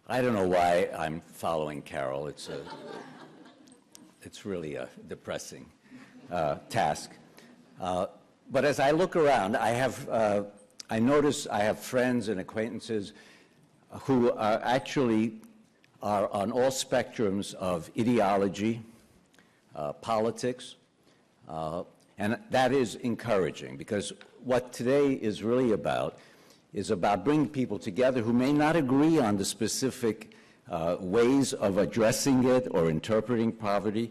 I don't know why I'm following Carol. It's really a depressing task. But as I look around, I notice I have friends and acquaintances who are actually on all spectrums of ideology, politics, and that is encouraging, because what today is really about is about bringing people together who may not agree on the specific ways of addressing it or interpreting poverty,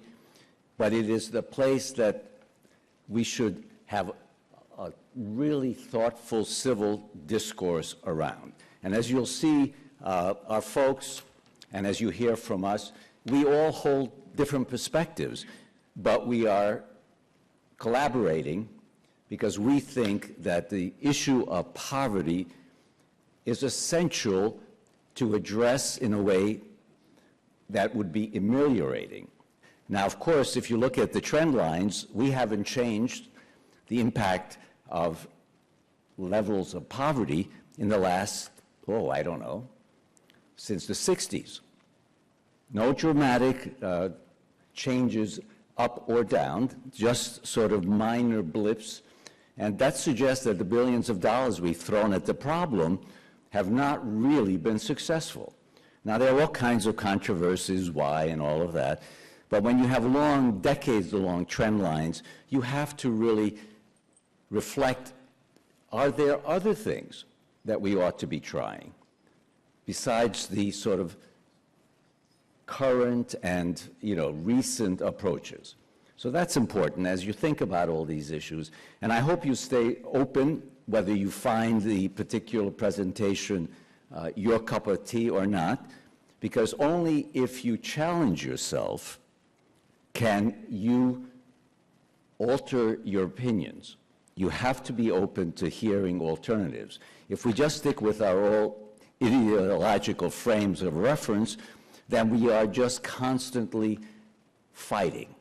but it is the place that we should have a really thoughtful civil discourse around. And as you'll see, our folks, and as you hear from us, we all hold different perspectives, but we are collaborating because we think that the issue of poverty is essential to address in a way that would be ameliorating. Now, of course, if you look at the trend lines, we haven't changed the impact of levels of poverty in the last, I don't know, since the 60s. No dramatic changes up or down, just sort of minor blips. And that suggests that the billions of dollars we've thrown at the problem have not really been successful. Now, there are all kinds of controversies, why, and all of that. But when you have long, decades-long trend lines, you have to really reflect, are there other things that we ought to be trying besides the sort of current and recent approaches? So that's important as you think about all these issues. And I hope you stay open, whether you find the particular presentation your cup of tea or not, because only if you challenge yourself can you alter your opinions. You have to be open to hearing alternatives. If we just stick with our old ideological frames of reference, then we are just constantly fighting.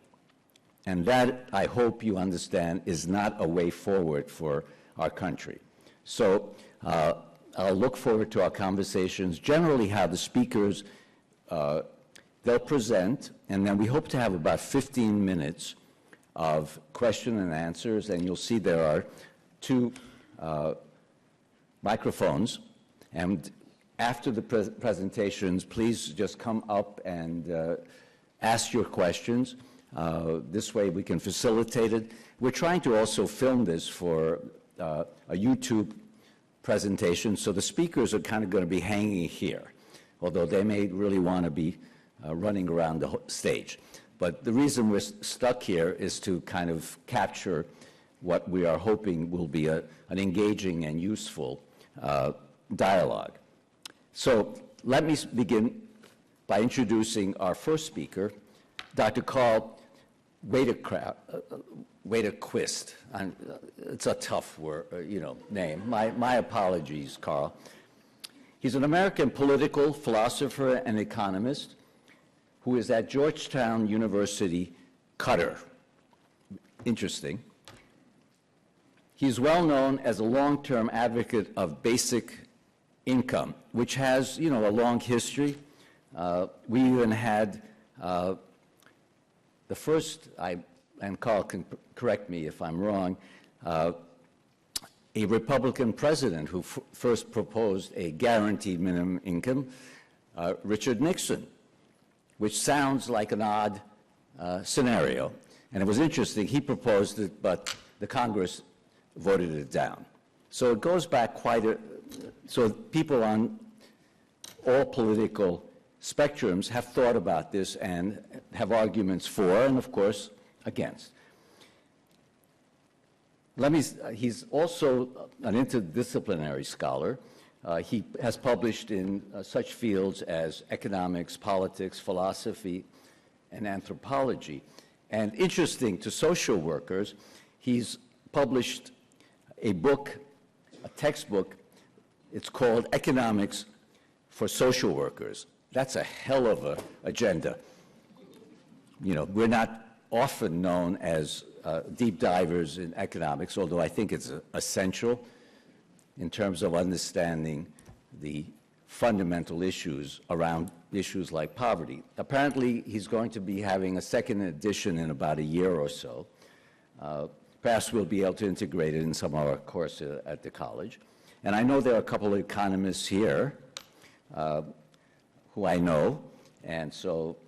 And that, I hope you understand, is not a way forward for our country. So I'll look forward to our conversations, generally how the speakers, they'll present, and then we hope to have about 15 minutes of question and answers, and you'll see there are two microphones. And after the presentations, please just come up and ask your questions. This way we can facilitate it. We're trying to also film this for a YouTube presentation, so the speakers are kind of going to be hanging here, although they may really want to be running around the stage. But the reason we're stuck here is to kind of capture what we are hoping will be an engaging and useful dialogue. So let me begin by introducing our first speaker, Dr. Karl Widerquist. It's a tough word, name. My apologies, Karl. He's an American political philosopher and economist who is at Georgetown University, Qatar. Interesting. He's well known as a long-term advocate of basic income, which has, a long history. We even had the first, and Karl can correct me if I'm wrong, a Republican president who first proposed a guaranteed minimum income, Richard Nixon, which sounds like an odd scenario. And it was interesting, he proposed it, but the Congress voted it down. So it goes back so people on all political spectrums have thought about this and have arguments for and, of course, against. He's also an interdisciplinary scholar. He has published in such fields as economics, politics, philosophy, and anthropology. And interesting to social workers, he's published a book, a textbook. It's called Economics for Social Workers. That's a hell of an agenda. We're not often known as deep divers in economics, although I think it's essential in terms of understanding the fundamental issues around issues like poverty. Apparently, he's going to be having a second edition in about a year or so. Perhaps we'll be able to integrate it in some of our courses at the college. And I know there are a couple of economists here who I know, and so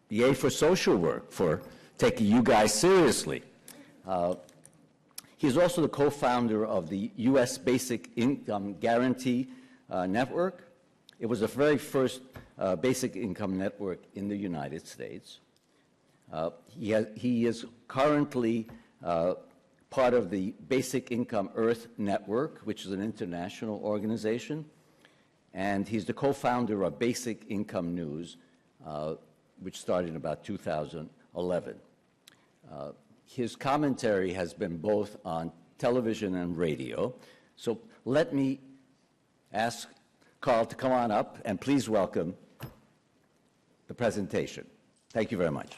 yay for social work, for taking you guys seriously. He's also the co-founder of the U.S. Basic Income Guarantee Network. It was the very first basic income network in the United States. He is currently part of the Basic Income Earth Network, which is an international organization, and he's the co-founder of Basic Income News, which started in about 2011. His commentary has been both on television and radio, so let me ask Karl to come on up and please welcome the presentation. Thank you very much.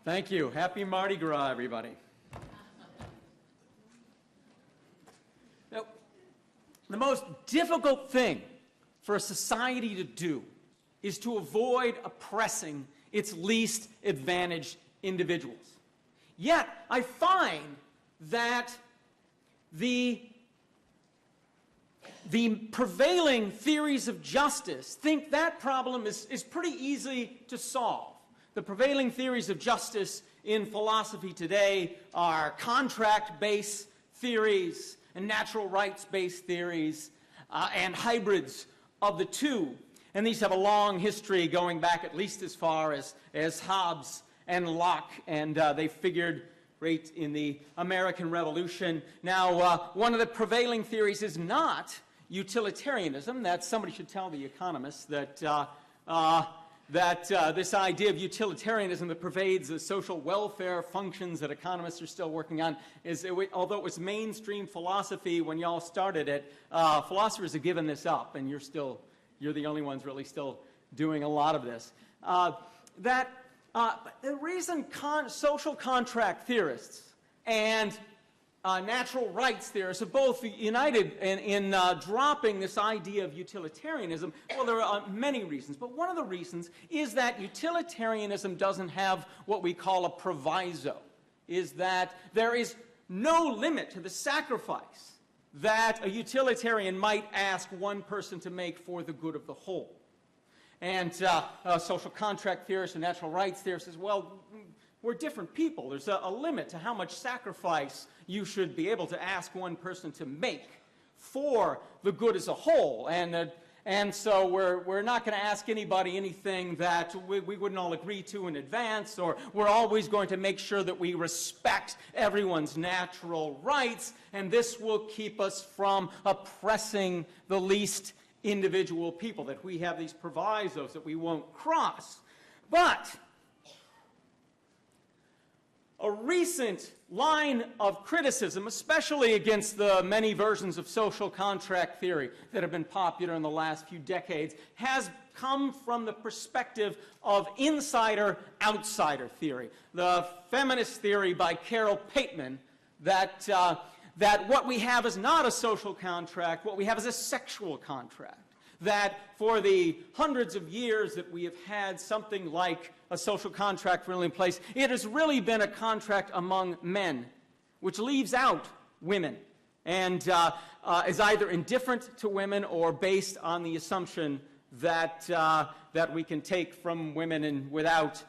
Thank you. Happy Mardi Gras, everybody. Now, the most difficult thing for a society to do is to avoid oppressing its least advantaged individuals. Yet, I find that the prevailing theories of justice think that problem is pretty easy to solve. The prevailing theories of justice in philosophy today are contract-based theories and natural rights-based theories and hybrids of the two. And these have a long history going back at least as far as Hobbes and Locke, and they figured right in the American Revolution. Now, one of the prevailing theories is not utilitarianism. That somebody should tell the economists that this idea of utilitarianism that pervades the social welfare functions that economists are still working on although it was mainstream philosophy when y'all started it, philosophers have given this up, and you're the only ones really still doing a lot of this. The reason social contract theorists and natural rights theorists are both united in dropping this idea of utilitarianism, well, there are many reasons, but one of the reasons is that utilitarianism doesn't have what we call a proviso, is that there is no limit to the sacrifice that a utilitarian might ask one person to make for the good of the whole. And social contract theorists and natural rights theorists says, well, we're different people. There's a limit to how much sacrifice you should be able to ask one person to make for the good as a whole. And so we're not going to ask anybody anything that we wouldn't all agree to in advance, or we're always going to make sure that we respect everyone's natural rights, and this will keep us from oppressing the least individual people, that we have these provisos that we won't cross. But a recent line of criticism, especially against the many versions of social contract theory that have been popular in the last few decades, has come from the perspective of insider-outsider theory. The feminist theory by Carol Pateman that what we have is not a social contract, what we have is a sexual contract. That for the hundreds of years that we have had something like a social contract really in place, it has really been a contract among men, which leaves out women, and is either indifferent to women or based on the assumption that we can take from women and without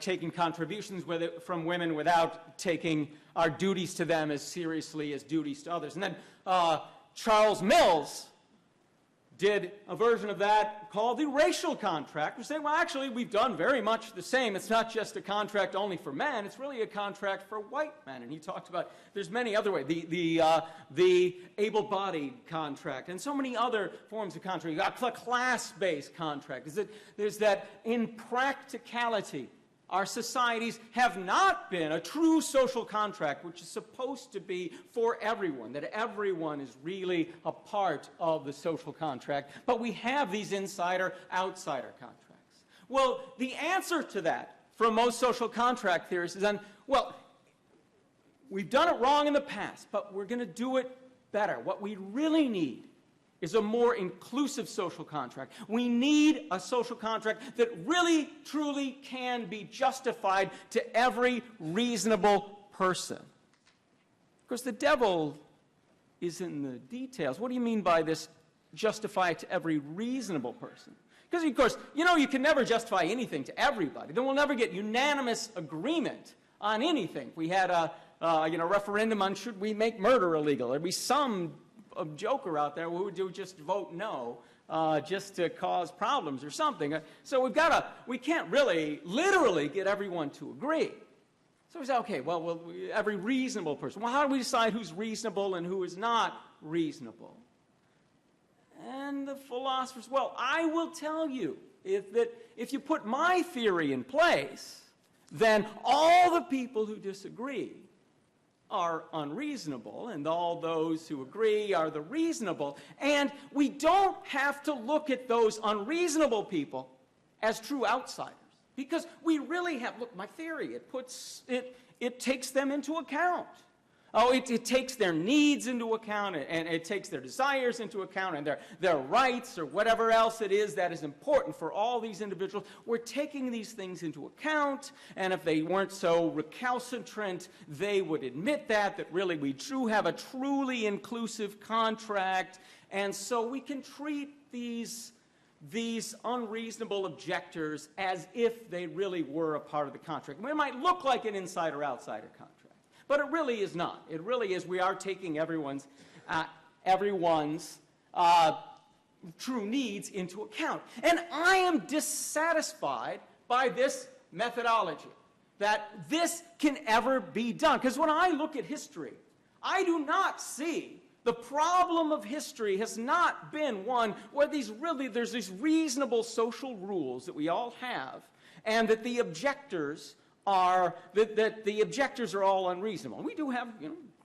taking contributions from women without taking our duties to them as seriously as duties to others. And then Charles Mills did a version of that called the racial contract, which said, well, actually, we've done very much the same. It's not just a contract only for men. It's really a contract for white men. And he talked about, there's many other ways, the able-bodied contract, and so many other forms of contract. You've got the class-based contract. There's that in practicality, our societies have not been a true social contract, which is supposed to be for everyone, that everyone is really a part of the social contract. But we have these insider-outsider contracts, Well, the answer to that from most social contract theorists is then, well, we've done it wrong in the past, but we're going to do it better. What we really need is a more inclusive social contract. We need a social contract that really, truly can be justified to every reasonable person. Of course, the devil is in the details. What do you mean by this, justify it to every reasonable person? Because, of course, you can never justify anything to everybody. Then we'll never get unanimous agreement on anything. If we had a referendum on should we make murder illegal, there'd be some joker out there who would just vote no, just to cause problems or something. So we can't really literally get everyone to agree. So we say, okay, well, every reasonable person. Well, how do we decide who's reasonable and who is not reasonable? And the philosophers, well, I will tell you that if you put my theory in place, then all the people who disagree are unreasonable, and all those who agree are the reasonable. And we don't have to look at those unreasonable people as true outsiders, because we really have, look, my theory, it takes them into account. Oh, it takes their needs into account, and it takes their desires into account, and their rights, or whatever else it is that is important for all these individuals. We're taking these things into account, and if they weren't so recalcitrant, they would admit that really we do have a truly inclusive contract, and so we can treat these unreasonable objectors as if they really were a part of the contract. It might look like an insider-outsider contract, but it really is not. It really is, we are taking everyone's true needs into account. And I am dissatisfied by this methodology, that this can ever be done. Because when I look at history, I do not see the problem of history has not been one where there's these reasonable social rules that we all have, and that the objectors are all unreasonable. We do have,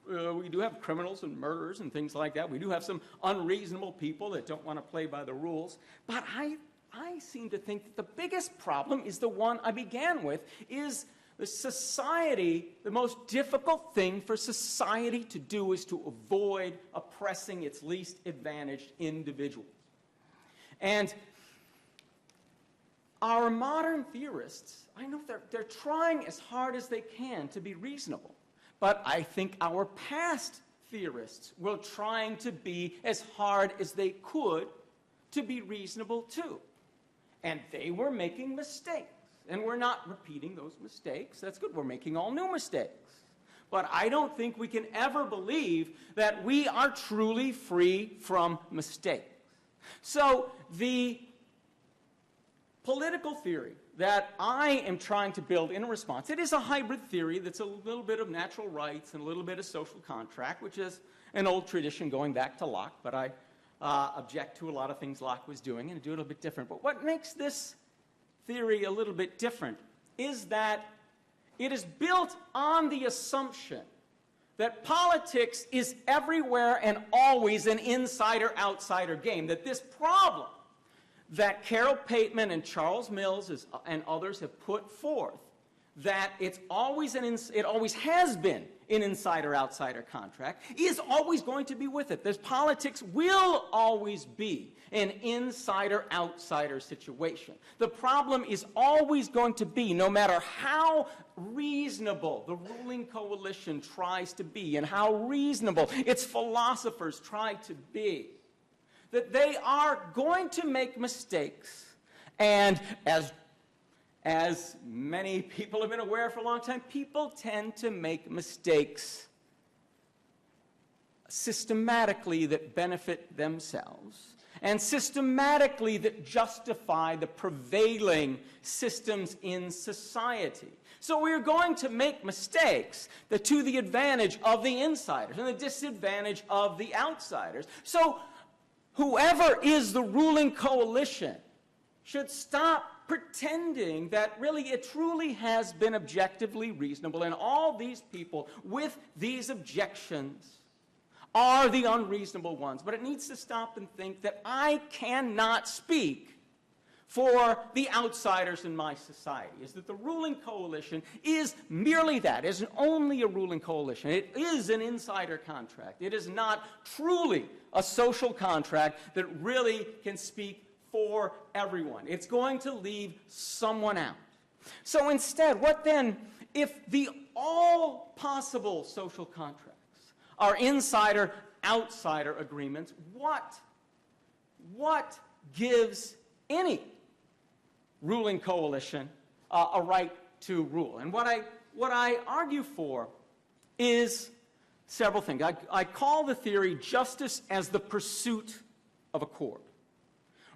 we do have criminals and murderers and things like that. We do have some unreasonable people that don't want to play by the rules. But I seem to think that the biggest problem is the one I began with, is the most difficult thing for society to do is to avoid oppressing its least advantaged individuals. And our modern theorists, I know they're trying as hard as they can to be reasonable, but I think our past theorists were trying to be as hard as they could to be reasonable too. And they were making mistakes. And we're not repeating those mistakes. That's good. We're making all new mistakes. But I don't think we can ever believe that we are truly free from mistakes. So the political theory that I am trying to build in response, it is a hybrid theory that's a little bit of natural rights and a little bit of social contract, which is an old tradition going back to Locke, but I object to a lot of things Locke was doing and do it a little bit different. But what makes this theory a little bit different is that it is built on the assumption that politics is everywhere and always an insider-outsider game, that this problem that Carol Pateman and Charles Mills and others have put forth, that it always has been an insider-outsider contract, is always going to be with it. This politics will always be an insider-outsider situation. The problem is always going to be, no matter how reasonable the ruling coalition tries to be and how reasonable its philosophers try to be, that they are going to make mistakes. And as many people have been aware for a long time, people tend to make mistakes systematically that benefit themselves and systematically that justify the prevailing systems in society. So we're going to make mistakes that to the advantage of the insiders and the disadvantage of the outsiders. So whoever is the ruling coalition should stop pretending that really it truly has been objectively reasonable, and all these people with these objections are the unreasonable ones. But it needs to stop and think that I cannot speak for the outsiders in my society, is that the ruling coalition is merely that. It is only a ruling coalition. It is an insider contract. It is not truly a social contract that really can speak for everyone. It's going to leave someone out. So instead, what then, if the all possible social contracts are insider-outsider agreements, what gives any ruling coalition a right to rule? And what I argue for is several things. I call the theory justice as the pursuit of accord.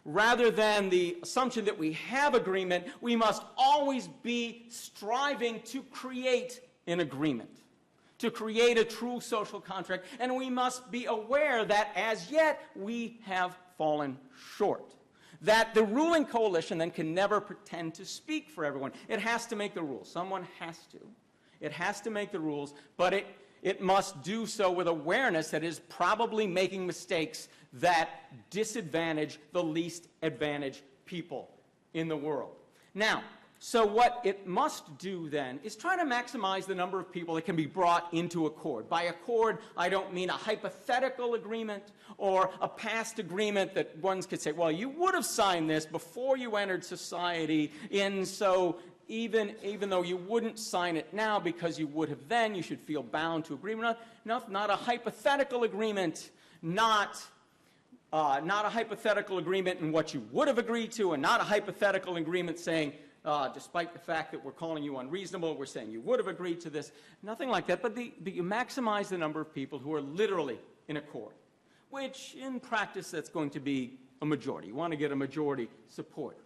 Rather than the assumption that we have agreement, we must always be striving to create an agreement, to create a true social contract, and we must be aware that as yet we have fallen short. That the ruling coalition then can never pretend to speak for everyone. It has to make the rules. Someone has to. It has to make the rules, but it must do so with awareness that it is probably making mistakes that disadvantage the least advantaged people in the world. Now, so what it must do then is try to maximize the number of people that can be brought into accord. By accord, I don't mean a hypothetical agreement or a past agreement that ones could say, well, you would have signed this before you entered society, and so even though you wouldn't sign it now because you would have then, you should feel bound to agree. Not a hypothetical agreement, not a hypothetical agreement in what you would have agreed to, and not a hypothetical agreement saying, despite the fact that we're calling you unreasonable, we're saying you would have agreed to this. Nothing like that, but you maximize the number of people who are literally in accord, which in practice that's going to be a majority. You want to get a majority support.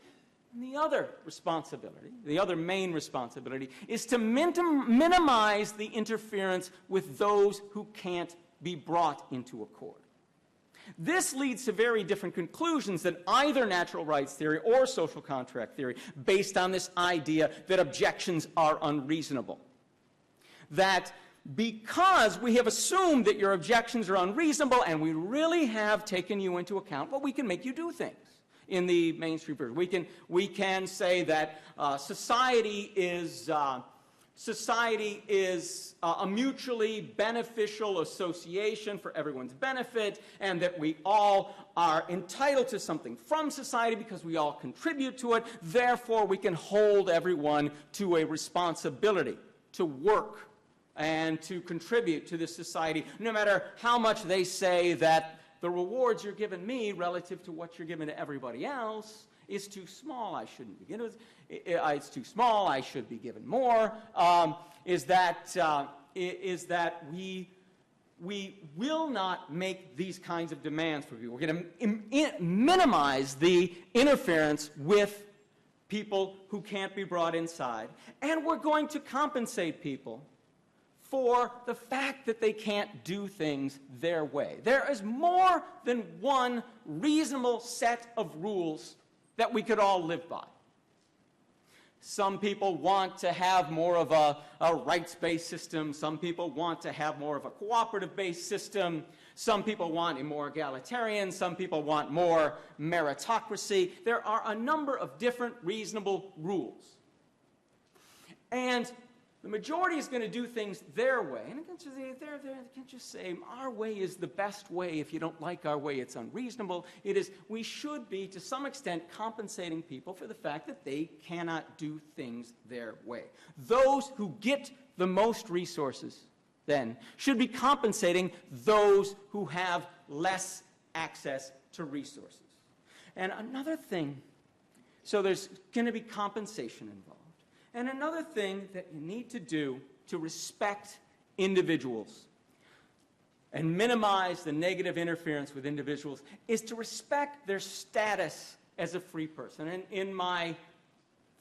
And the other responsibility, the other main responsibility, is to minimize the interference with those who can't be brought into accord. This leads to very different conclusions than either natural rights theory or social contract theory, based on this idea that objections are unreasonable. That because we have assumed that your objections are unreasonable and we really have taken you into account, well, we can make you do things. In the mainstream version, we can say that society is a mutually beneficial association for everyone's benefit, and that we all are entitled to something from society because we all contribute to it. Therefore, we can hold everyone to a responsibility to work and to contribute to this society, no matter how much they say that the rewards you're giving me relative to what you're giving to everybody else is too small. I shouldn't begin with. It's too small. I should be given more. Is that we will not make these kinds of demands for people. We're going to minimize the interference with people who can't be brought inside, and we're going to compensate people for the fact that they can't do things their way. There is more than one reasonable set of rules that we could all live by. Some people want to have more of a rights-based system. Some people want to have more of a cooperative-based system. Some people want a more egalitarian. Some people want more meritocracy. There are a number of different reasonable rules. And the majority is going to do things their way. And you can't just say, our way is the best way. If you don't like our way, it's unreasonable. We should be, to some extent, compensating people for the fact that they cannot do things their way. Those who get the most resources, then, should be compensating those who have less access to resources. And another thing, so there's going to be compensation involved. And another thing that you need to do to respect individuals and minimize the negative interference with individuals is to respect their status as a free person. And in my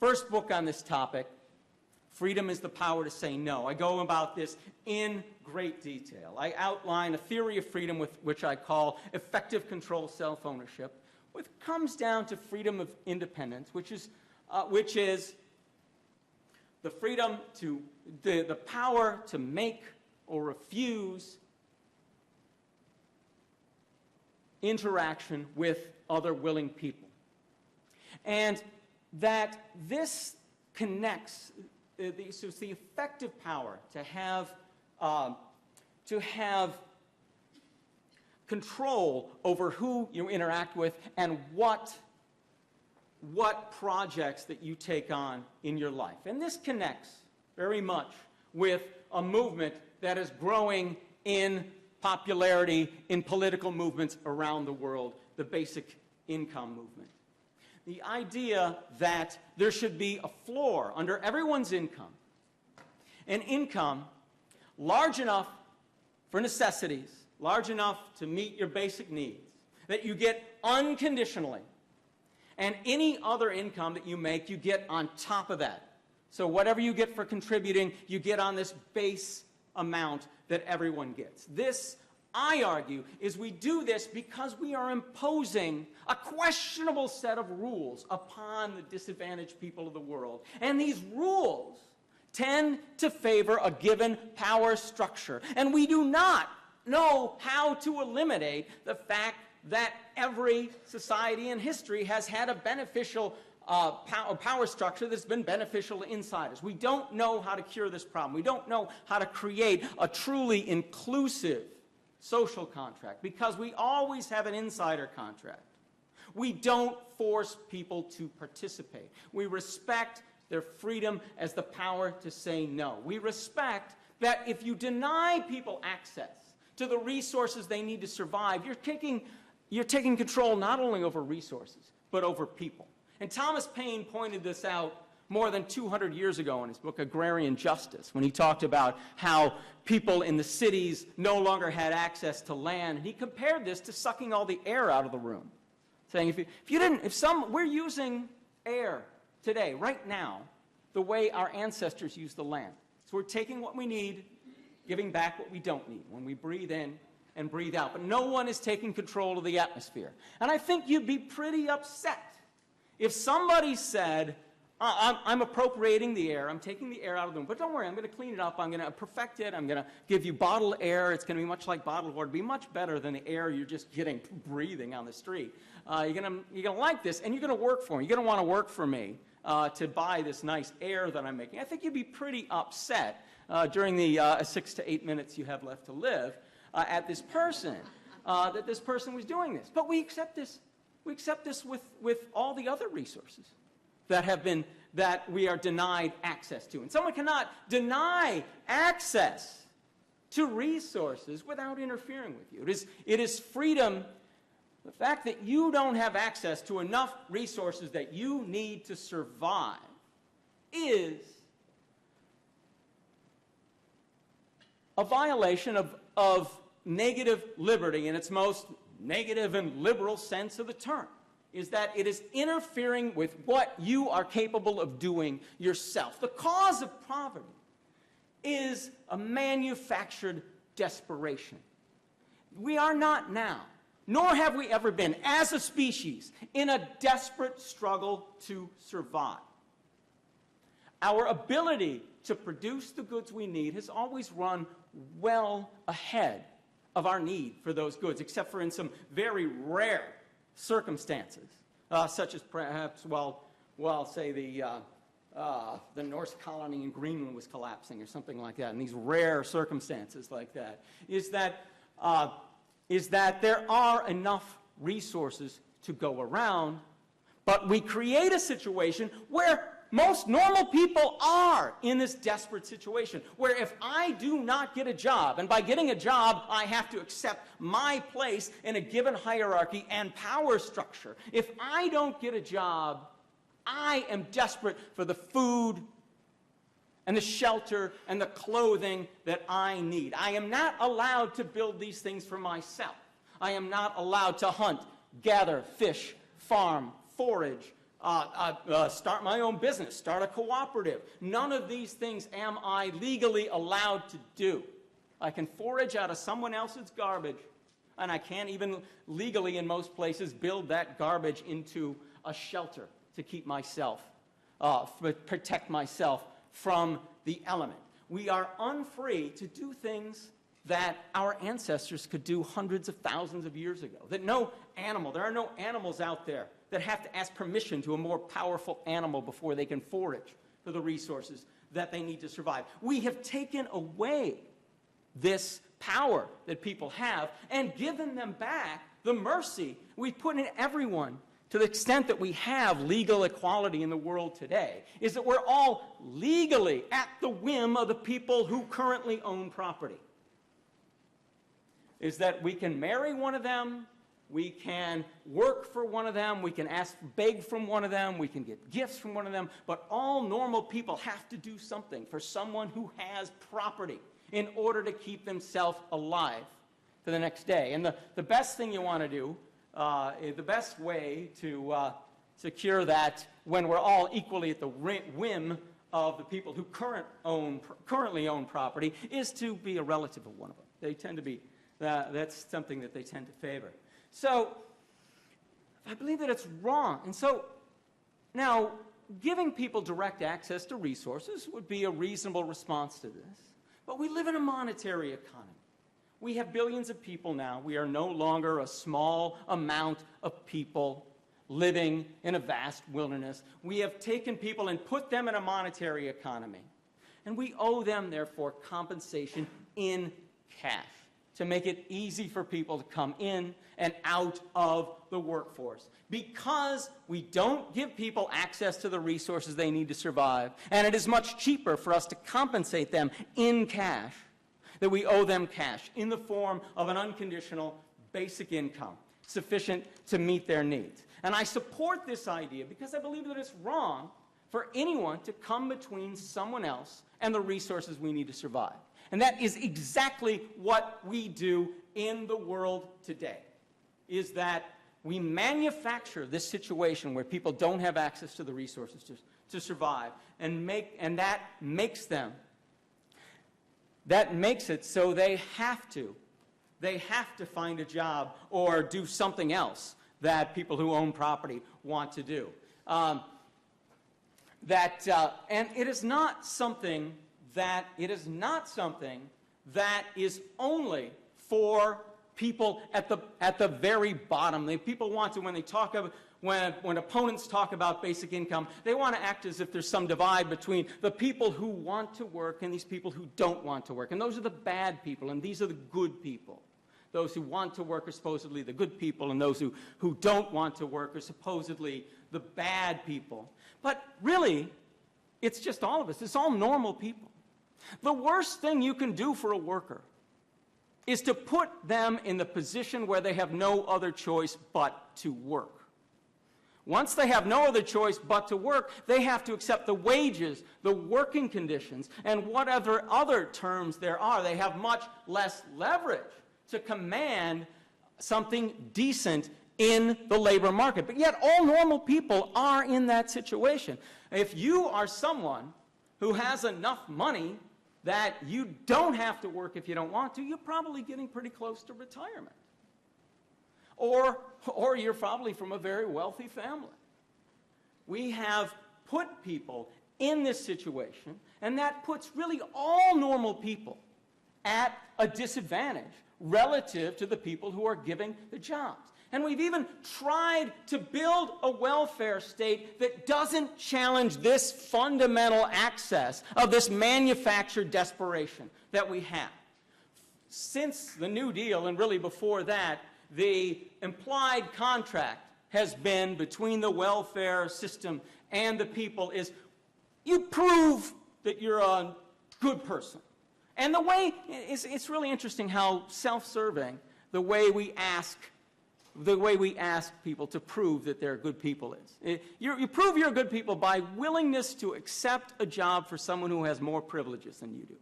first book on this topic, Freedom is the Power to Say No, I go about this in great detail. I outline a theory of freedom which I call effective control self-ownership, which comes down to freedom of independence, which is the freedom to, the power to make or refuse interaction with other willing people. And that this connects, so it's the effective power to have control over who you interact with and what projects that you take on in your life. And this connects very much with a movement that is growing in popularity in political movements around the world, the basic income movement. The idea that there should be a floor under everyone's income, an income large enough for necessities, large enough to meet your basic needs, that you get unconditionally, and any other income that you make, you get on top of that. So whatever you get for contributing, you get on this base amount that everyone gets. This, I argue, is we do this because we are imposing a questionable set of rules upon the disadvantaged people of the world. And these rules tend to favor a given power structure. And we do not know how to eliminate the fact that every society in history has had a beneficial power structure that's been beneficial to insiders. We don't know how to cure this problem. We don't know how to create a truly inclusive social contract because we always have an insider contract. We don't force people to participate. We respect their freedom as the power to say no. We respect that if you deny people access to the resources they need to survive, you're taking control not only over resources, but over people. And Thomas Paine pointed this out more than 200 years ago in his book, Agrarian Justice, when he talked about how people in the cities no longer had access to land. And he compared this to sucking all the air out of the room, saying we're using air today, right now, the way our ancestors used the land. So we're taking what we need, giving back what we don't need when we breathe in and breathe out. But no one is taking control of the atmosphere. And I think you'd be pretty upset if somebody said, I'm appropriating the air, I'm taking the air out of the room, but don't worry, I'm going to clean it up, I'm going to perfect it, I'm going to give you bottled air, it's going to be much like bottled water, it'll be much better than the air you're just getting breathing on the street. You're going to like this, and you're going to work for me. You're going to want to work for me to buy this nice air that I'm making. I think you'd be pretty upset during the 6 to 8 minutes you have left to live at this person, that this person was doing this. But we accept this. We accept this with all the other resources that we are denied access to. And someone cannot deny access to resources without interfering with you. It is freedom. The fact that you don't have access to enough resources that you need to survive is a violation of negative liberty in its most negative and liberal sense of the term, is that it is interfering with what you are capable of doing yourself. The cause of poverty is a manufactured desperation. We are not now, nor have we ever been, as a species, in a desperate struggle to survive. Our ability to produce the goods we need has always run well ahead of our need for those goods, except for in some very rare circumstances, such as perhaps, say the Norse colony in Greenland was collapsing or something like that, and these rare circumstances like that, is that there are enough resources to go around, but we create a situation where most normal people are in this desperate situation, where if I do not get a job, and by getting a job, I have to accept my place in a given hierarchy and power structure. If I don't get a job, I am desperate for the food and the shelter and the clothing that I need. I am not allowed to build these things for myself. I am not allowed to hunt, gather, fish, farm, forage, start my own business, start a cooperative. None of these things am I legally allowed to do. I can forage out of someone else's garbage, and I can't even legally in most places build that garbage into a shelter to keep myself, protect myself from the element. We are unfree to do things that our ancestors could do hundreds of thousands of years ago. That there are no animals out there that have to ask permission to a more powerful animal before they can forage for the resources that they need to survive. We have taken away this power that people have and given them back the mercy we've put in everyone. To the extent that we have legal equality in the world today, is that we're all legally at the whim of the people who currently own property. Is that we can marry one of them, we can work for one of them, we can beg from one of them, we can get gifts from one of them, but all normal people have to do something for someone who has property in order to keep themselves alive for the next day. And the best thing you want to do, the best way to secure that when we're all equally at the whim of the people who currently own property is to be a relative of one of them. They tend to be, that's something that they tend to favor. So I believe that it's wrong. And so now giving people direct access to resources would be a reasonable response to this. But we live in a monetary economy. We have billions of people now. We are no longer a small amount of people living in a vast wilderness. We have taken people and put them in a monetary economy. And we owe them, therefore, compensation in cash to make it easy for people to come in and out of the workforce. Because we don't give people access to the resources they need to survive, and it is much cheaper for us to compensate them in cash, that we owe them cash in the form of an unconditional basic income sufficient to meet their needs. And I support this idea because I believe that it's wrong for anyone to come between someone else and the resources we need to survive. And that is exactly what we do in the world today, is that we manufacture this situation where people don't have access to the resources to survive, and that makes it so they have to find a job or do something else that people who own property want to do. And it is not something that is only for people at the very bottom. People want to, when opponents talk about basic income, they want to act as if there's some divide between the people who want to work and these people who don't want to work. And those are the bad people, and these are the good people. Those who want to work are supposedly the good people, and those who don't want to work are supposedly the bad people. But really, it's just all of us. It's all normal people. The worst thing you can do for a worker is to put them in the position where they have no other choice but to work. Once they have no other choice but to work, they have to accept the wages, the working conditions, and whatever other terms there are. They have much less leverage to command something decent in the labor market. But yet all normal people are in that situation. If you are someone who has enough money that you don't have to work if you don't want to, you're probably getting pretty close to retirement. Or you're probably from a very wealthy family. We have put people in this situation, and that puts really all normal people at a disadvantage relative to the people who are giving the jobs. And we've even tried to build a welfare state that doesn't challenge this fundamental access of this manufactured desperation that we have. Since the New Deal, and really before that, the implied contract has been between the welfare system and the people is you prove that you're a good person. And the way, it's really interesting how self-serving the way we ask people to prove that they're good people is. You prove you're good people by willingness to accept a job for someone who has more privileges than you do.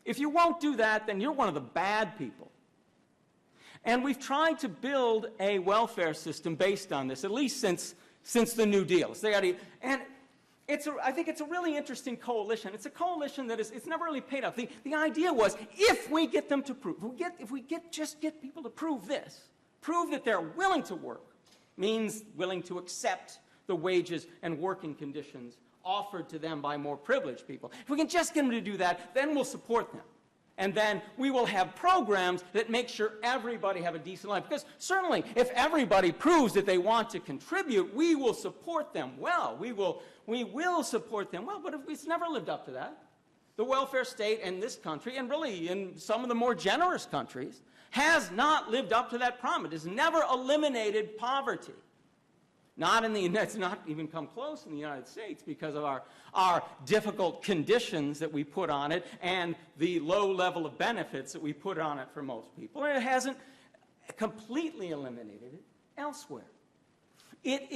If you won't do that, then you're one of the bad people. And we've tried to build a welfare system based on this, at least since the New Deal. And I think it's a really interesting coalition. It's a coalition that it's never really paid off. The idea was, if we get them to prove, if we just get people to prove this, prove that they're willing to work, means willing to accept the wages and working conditions offered to them by more privileged people. If we can just get them to do that, then we'll support them. And then we will have programs that make sure everybody have a decent life. Because certainly, if everybody proves that they want to contribute, we will support them well. We will support them well, but it's never lived up to that. The welfare state in this country, and really in some of the more generous countries, has not lived up to that promise. It has never eliminated poverty. It's not even come close in the United States because of our difficult conditions that we put on it and the low level of benefits that we put on it for most people. And it hasn't completely eliminated it elsewhere. It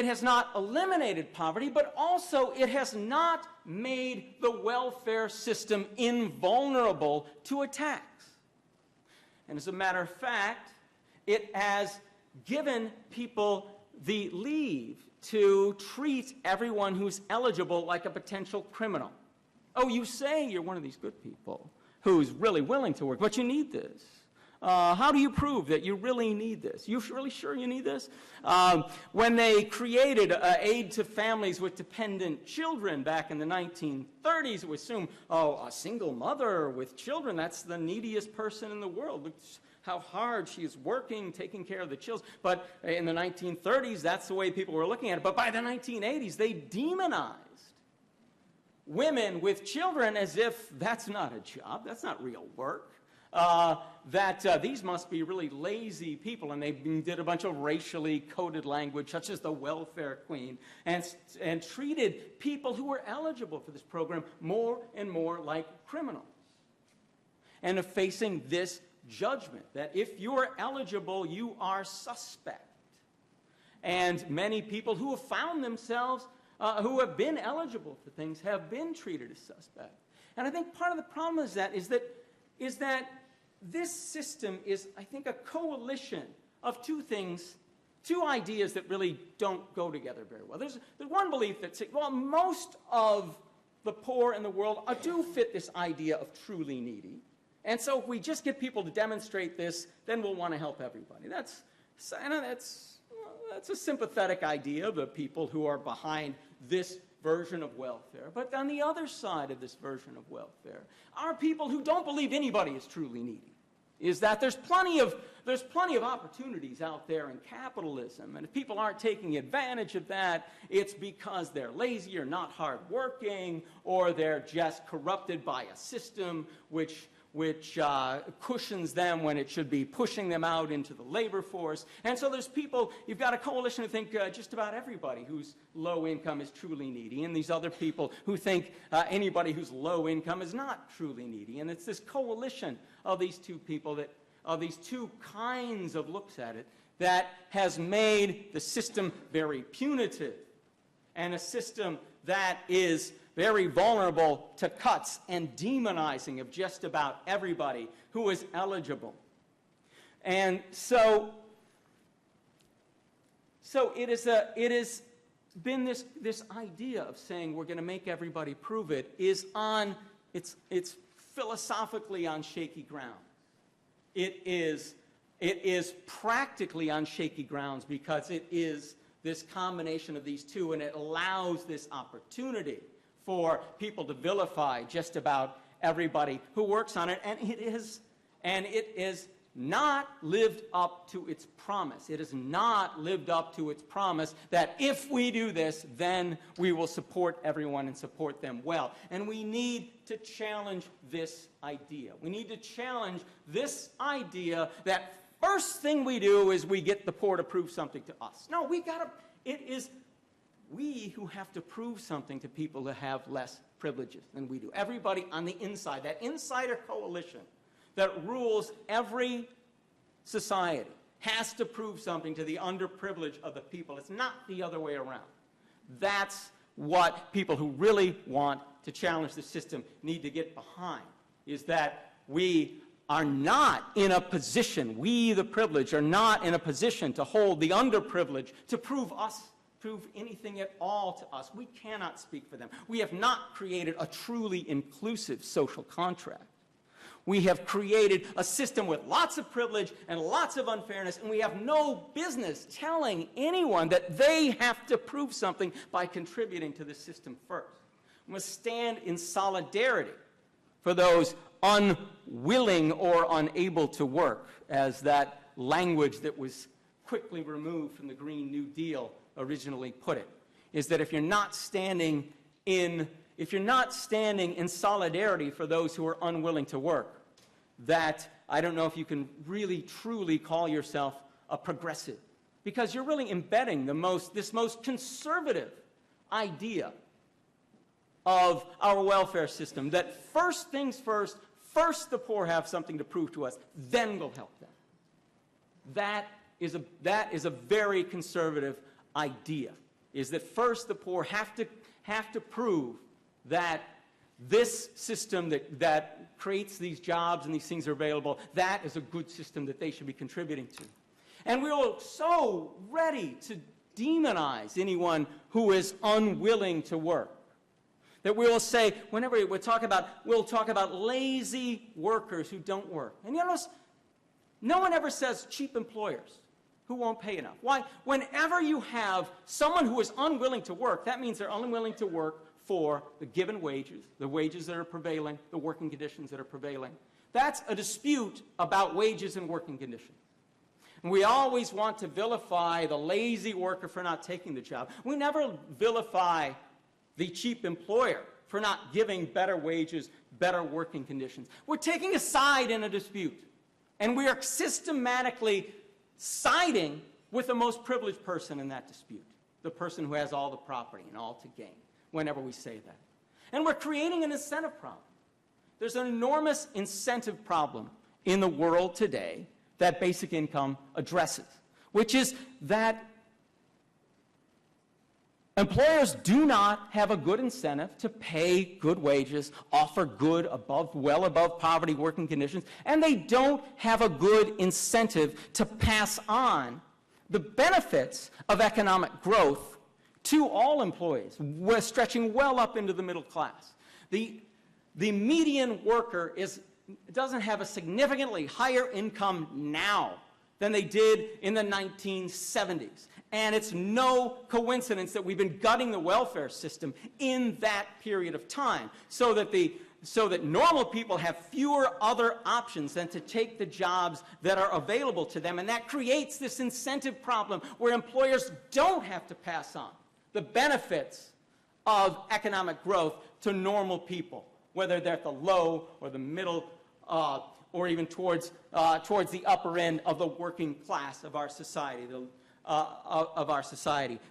has not eliminated poverty, but also it has not made the welfare system invulnerable to attacks. And as a matter of fact, it has given people the leave to treat everyone who's eligible like a potential criminal. Oh, you say you're one of these good people who's really willing to work, but you need this. How do you prove that you really need this? You really sure you need this? When they created aid to families with dependent children back in the 1930s, it was assumed, oh, a single mother with children, that's the neediest person in the world. Look how hard she is working, taking care of the children. But in the 1930s, that's the way people were looking at it. But by the 1980s, they demonized women with children as if that's not a job, that's not real work. These must be really lazy people, and they did a bunch of racially coded language, such as the welfare queen, and treated people who were eligible for this program more and more like criminals. And of facing this judgment, that if you're eligible, you are suspect. And many people who have found themselves, who have been eligible for things, have been treated as suspect. And I think part of the problem is that this system is, I think, a coalition of two ideas that really don't go together very well. There's one belief that says, well, most of the poor in the world do fit this idea of truly needy. And so if we just get people to demonstrate this, then we'll want to help everybody. That's a sympathetic idea of the people who are behind this version of welfare. But on the other side of this version of welfare are people who don't believe anybody is truly needy. Is that there's plenty of opportunities out there in capitalism, and if people aren't taking advantage of that, it's because they're lazy or not hardworking, or they're just corrupted by a system which cushions them when it should be pushing them out into the labor force. And so there's people, you've got a coalition who think just about everybody who's low income is truly needy, and these other people who think anybody who's low income is not truly needy. And it's this coalition of these two people, of these two kinds of looks at it, that has made the system very punitive, and a system that is very vulnerable to cuts and demonizing of just about everybody who is eligible. And so it has been this idea of saying we're going to make everybody prove it is it's philosophically on shaky ground. It is practically on shaky grounds because it is this combination of these two, and it allows this opportunity for people to vilify just about everybody who works on it, and it is not lived up to its promise. It has not lived up to its promise that if we do this, then we will support everyone and support them well. And we need to challenge this idea. We need to challenge this idea that first thing we do is we get the poor to prove something to us. No, it is we who have to prove something to people that have less privileges than we do. Everybody on the inside, that insider coalition that rules every society, has to prove something to the underprivileged of the people. It's not the other way around. That's what people who really want to challenge the system need to get behind, is that we are not in a position, we the privileged are not in a position to hold the underprivileged to prove anything at all to us. We cannot speak for them. We have not created a truly inclusive social contract. We have created a system with lots of privilege and lots of unfairness, and we have no business telling anyone that they have to prove something by contributing to the system first. We must stand in solidarity for those unwilling or unable to work, as that language that was quickly removed from the Green New Deal originally put it, is that if you're not standing in solidarity for those who are unwilling to work, that I don't know if you can really truly call yourself a progressive, because you're really embedding this most conservative idea of our welfare system, that first things first, first the poor have something to prove to us, then we'll help them. That is a very conservative idea, is that first the poor have to prove that this system that creates these jobs and these things are available, that is a good system that they should be contributing to. And we're so ready to demonize anyone who is unwilling to work, that we will say, whenever we'll talk about lazy workers who don't work. And you notice, no one ever says cheap employers who won't pay enough. Why? Whenever you have someone who is unwilling to work, that means they're unwilling to work for the given wages, the wages that are prevailing, the working conditions that are prevailing. That's a dispute about wages and working conditions. And we always want to vilify the lazy worker for not taking the job. We never vilify the cheap employer for not giving better wages, better working conditions. We're taking a side in a dispute, and we are systematically siding with the most privileged person in that dispute, the person who has all the property and all to gain, whenever we say that. And we're creating an incentive problem. There's an enormous incentive problem in the world today that basic income addresses, which is that employers do not have a good incentive to pay good wages, offer good, well above poverty working conditions, and they don't have a good incentive to pass on the benefits of economic growth to all employees, stretching well up into the middle class. The median worker doesn't have a significantly higher income now than they did in the 1970s. And it's no coincidence that we've been gutting the welfare system in that period of time, so that normal people have fewer other options than to take the jobs that are available to them. And that creates this incentive problem where employers don't have to pass on the benefits of economic growth to normal people, whether they're at the low or the middle or even towards the upper end of the working class of our society,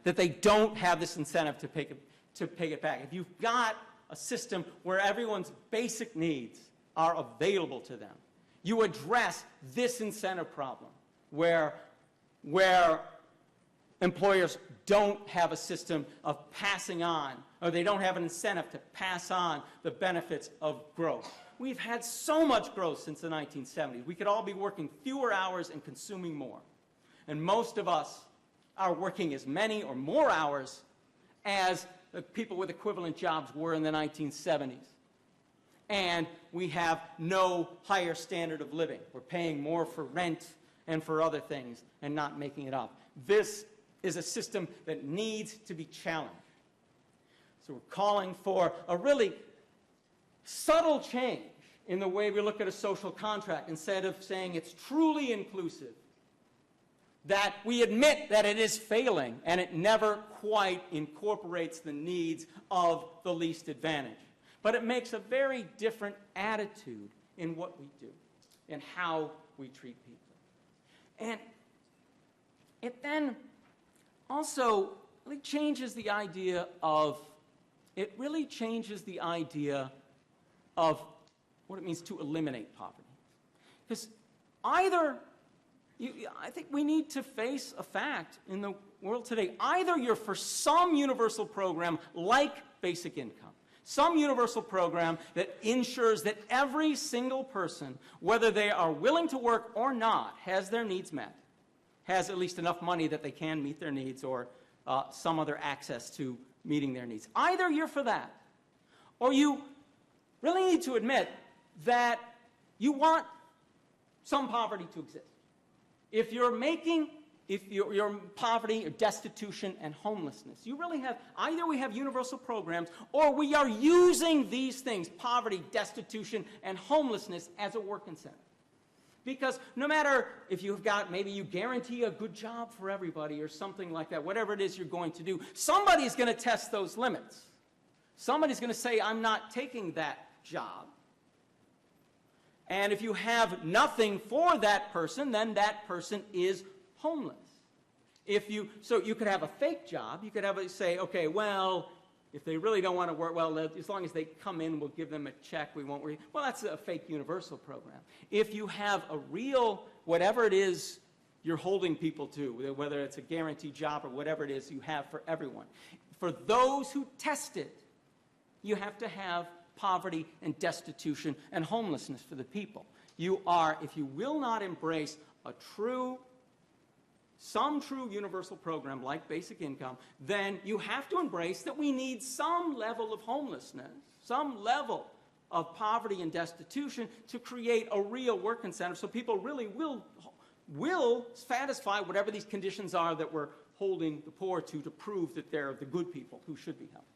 that they don't have this incentive to pay it back. If you've got a system where everyone's basic needs are available to them, you address this incentive problem where employers don't have a system of passing on, or they don't have an incentive to pass on the benefits of growth. We've had so much growth since the 1970s. We could all be working fewer hours and consuming more. And most of us are working as many or more hours as the people with equivalent jobs were in the 1970s. And we have no higher standard of living. We're paying more for rent and for other things and not making it up. This is a system that needs to be challenged. So we're calling for a really subtle change in the way we look at a social contract. Instead of saying it's truly inclusive, that we admit that it is failing and it never quite incorporates the needs of the least advantaged. But it makes a very different attitude in what we do and how we treat people. And it then also really changes the idea of what it means to eliminate poverty. Because I think we need to face a fact in the world today. Either you're for some universal program like basic income, some universal program that ensures that every single person, whether they are willing to work or not, has their needs met, has at least enough money that they can meet their needs, or some other access to meeting their needs. Either you're for that, or you really need to admit that you want some poverty to exist. If if you're poverty, or destitution, and homelessness. You really have, either we have universal programs, or we are using these things, poverty, destitution, and homelessness, as a work incentive. Because no matter if you've got, maybe you guarantee a good job for everybody or something like that, whatever it is you're going to do, somebody's going to test those limits. Somebody's going to say, I'm not taking that job. And if you have nothing for that person, then that person is homeless. So you could have a fake job. You could say, okay, well, if they really don't want to work, well, as long as they come in, we'll give them a check. We won't worry. Well, that's a fake universal program. If you have a real, whatever it is you're holding people to, whether it's a guaranteed job or whatever it is you have for everyone, for those who test it, you have to have poverty and destitution and homelessness for the people. If you will not embrace some true universal program like basic income, then you have to embrace that we need some level of homelessness, some level of poverty and destitution to create a real work incentive so people really will satisfy whatever these conditions are that we're holding the poor to prove that they're the good people who should be helped.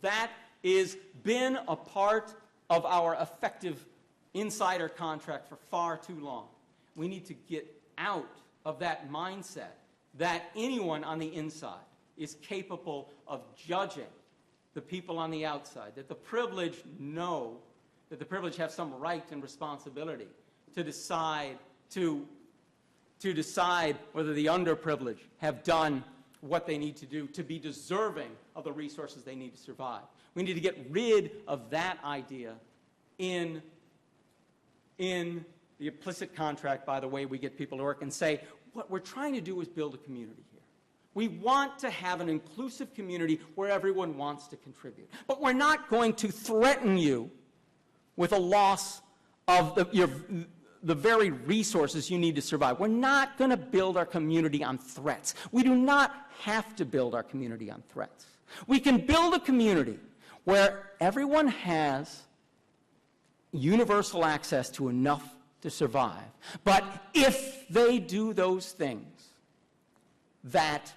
That has been a part of our effective insider contract for far too long. We need to get out of that mindset that anyone on the inside is capable of judging the people on the outside, that the privileged know, that the privileged have some right and responsibility to decide whether the underprivileged have done what they need to do to be deserving of the resources they need to survive. We need to get rid of that idea in the implicit contract, by the way we get people to work, and say, what we're trying to do is build a community here. We want to have an inclusive community where everyone wants to contribute. But we're not going to threaten you with a loss of the very resources you need to survive. We're not going to build our community on threats. We do not have to build our community on threats. We can build a community where everyone has universal access to enough to survive. But if they do those things that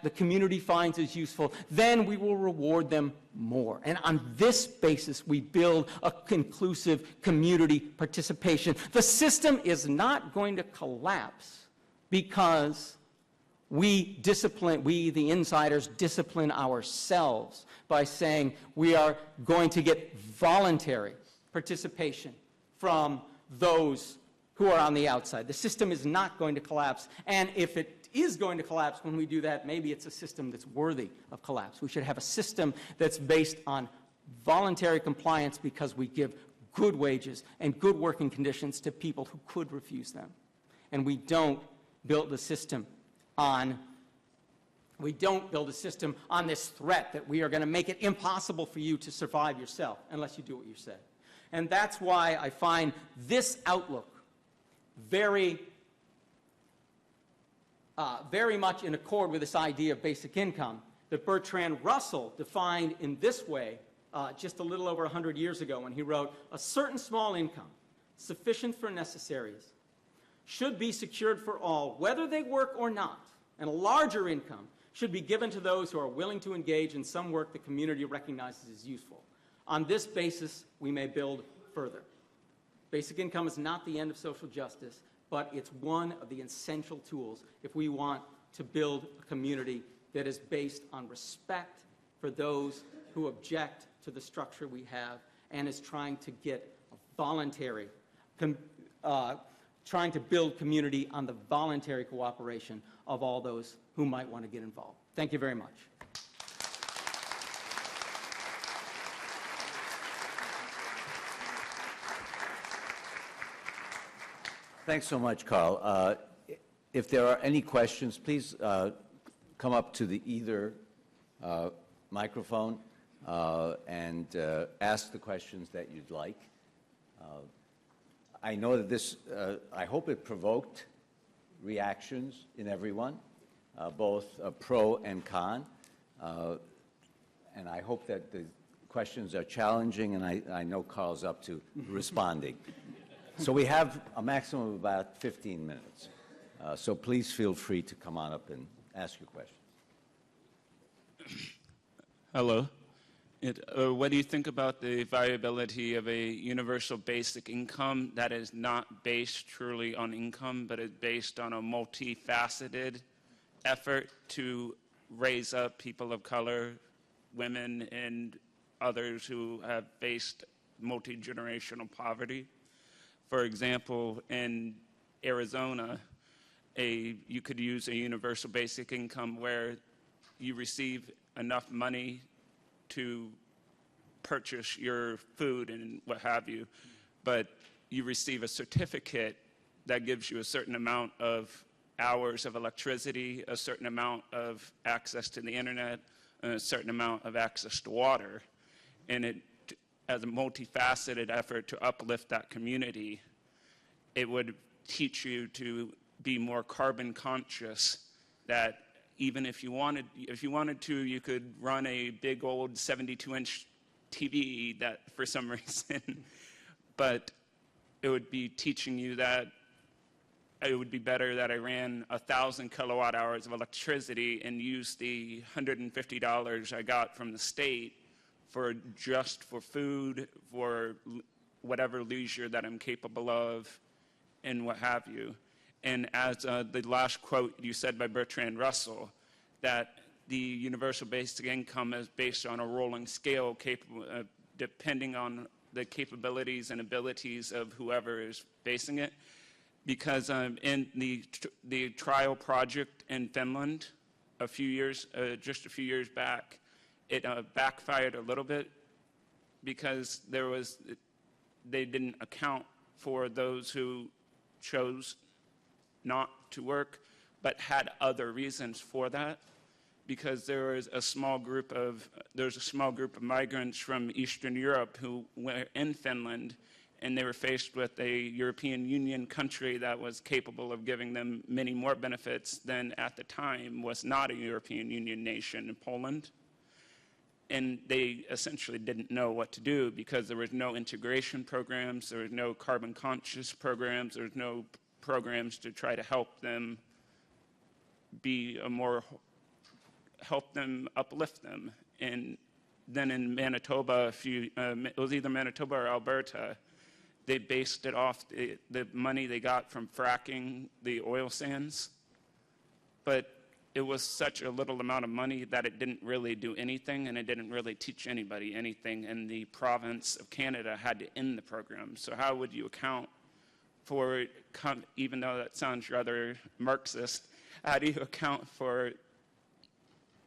the community finds as useful, then we will reward them more. And on this basis, we build a conclusive community participation. The system is not going to collapse because we, the insiders, discipline ourselves by saying we are going to get voluntary participation from those who are on the outside. The system is not going to collapse. And if it is going to collapse when we do that, maybe it's a system that's worthy of collapse. We should have a system that's based on voluntary compliance because we give good wages and good working conditions to people who could refuse them. And we don't build a system on this threat that we are going to make it impossible for you to survive yourself unless you do what you said. And that's why I find this outlook very much in accord with this idea of basic income that Bertrand Russell defined in this way just a little over 100 years ago when he wrote, "A certain small income, sufficient for necessaries, should be secured for all, whether they work or not, and a larger income should be given to those who are willing to engage in some work the community recognizes as useful. On this basis, we may build further." Basic income is not the end of social justice, but it's one of the essential tools if we want to build a community that is based on respect for those who object to the structure we have and is trying to get a voluntary, trying to build community on the voluntary cooperation of all those who might want to get involved. Thank you very much. Thanks so much, Karl. If there are any questions, please come up to the either microphone and ask the questions that you'd like. I know that this, I hope it provoked reactions in everyone, both pro and con. And I hope that the questions are challenging, and I know Karl's up to responding. So we have a maximum of about 15 minutes. So please feel free to come on up and ask your questions. Hello. What do you think about the viability of a universal basic income that is not based truly on income, but is based on a multifaceted effort to raise up people of color, women, and others who have faced multi-generational poverty? For example, in Arizona, you could use a universal basic income where you receive enough money to purchase your food and what have you, but you receive a certificate that gives you a certain amount of hours of electricity, a certain amount of access to the internet, and a certain amount of access to water. And it, as a multifaceted effort to uplift that community, it would teach you to be more carbon conscious, that even if you wanted to, you could run a big old 72-inch TV that for some reason, but it would be teaching you that it would be better that I ran 1,000 kilowatt hours of electricity and used the $150 I got from the state for food, for whatever leisure that I'm capable of, and what have you. And as the last quote you said by Bertrand Russell, that the universal basic income is based on a rolling scale, depending on the capabilities and abilities of whoever is facing it. Because in the trial project in Finland, just a few years back, it backfired a little bit because they didn't account for those who chose not to work, but had other reasons for that. Because there's a small group of migrants from Eastern Europe who were in Finland, and they were faced with a European Union country that was capable of giving them many more benefits than at the time was not a European Union nation, in Poland. And they essentially didn't know what to do because there was no integration programs, there was no carbon conscious programs, there was no programs to try to help them uplift them. And then in Manitoba, it was either Manitoba or Alberta, they based it off the money they got from fracking the oil sands. But it was such a little amount of money that it didn't really do anything, and it didn't really teach anybody anything, and the province of Canada had to end the program. So how would you account for, even though that sounds rather Marxist, how do you account for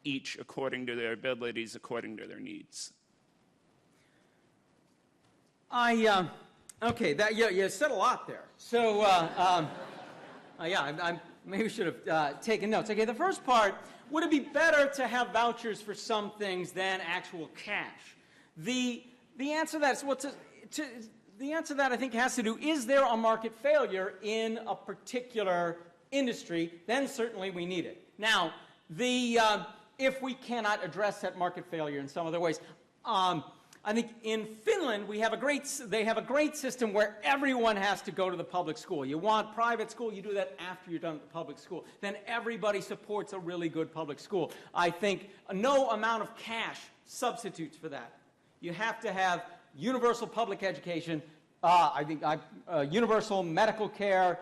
each according to their abilities, according to their needs? Okay, you said a lot there. So, I maybe should have taken notes. Okay, the first part, would it be better to have vouchers for some things than actual cash? The answer to that is, the answer to that I think has to do, is there a market failure in a particular industry? Then certainly we need it. Now, if we cannot address that market failure in some other ways, I think in Finland they have a great system where everyone has to go to the public school. You want private school, you do that after you're done with the public school. Then everybody supports a really good public school. I think no amount of cash substitutes for that. You have to have universal public education, universal medical care,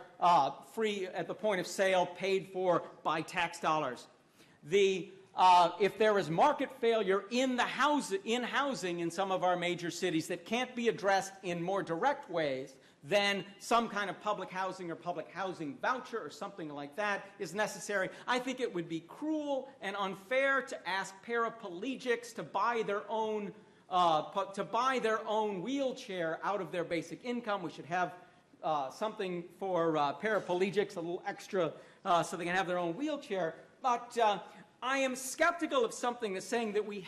free at the point of sale, paid for by tax dollars. If there is market failure in housing in some of our major cities that can't be addressed in more direct ways, then some kind of public housing or public housing voucher or something like that is necessary. I think it would be cruel and unfair to ask paraplegics to buy their own wheelchair out of their basic income. We should have something for paraplegics, a little extra, so they can have their own wheelchair. But I am skeptical of something that's saying that we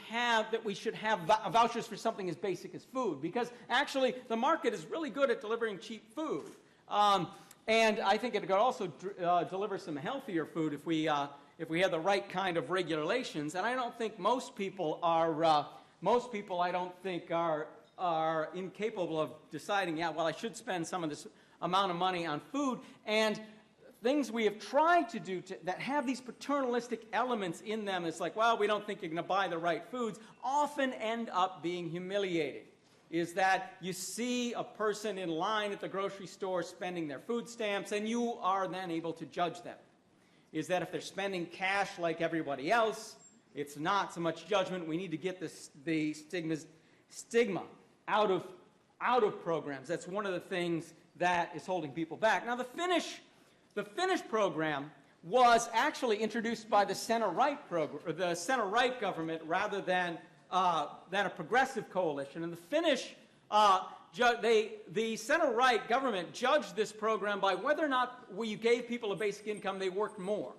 should have vouchers for something as basic as food, because actually the market is really good at delivering cheap food, and I think it could also deliver some healthier food if we have the right kind of regulations. And I don't think most people are incapable of deciding, yeah, well, I should spend some of this amount of money on food. And things we have tried to do that have these paternalistic elements in them, it's like, well, we don't think you're going to buy the right foods, often end up being humiliating. Is that you see a person in line at the grocery store spending their food stamps, and you are then able to judge them. Is that if they're spending cash like everybody else, it's not so much judgment. We need to get the stigma out of programs. That's one of the things that is holding people back. Now, the Finnish program was actually introduced by the center-right program, or the center-right government, rather than a progressive coalition. And the Finnish, the center-right government judged this program by whether or not when you gave people a basic income, they worked more.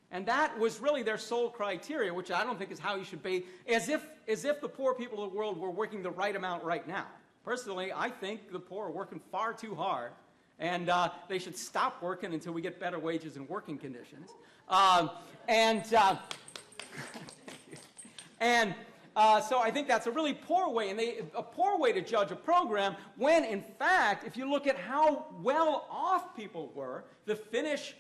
And that was really their sole criteria, which I don't think is how you should be, as if the poor people of the world were working the right amount right now. Personally, I think the poor are working far too hard, and they should stop working until we get better wages and working conditions. So I think that's a really poor way, and a poor way to judge a program when, in fact, if you look at how well off people were, the Finnish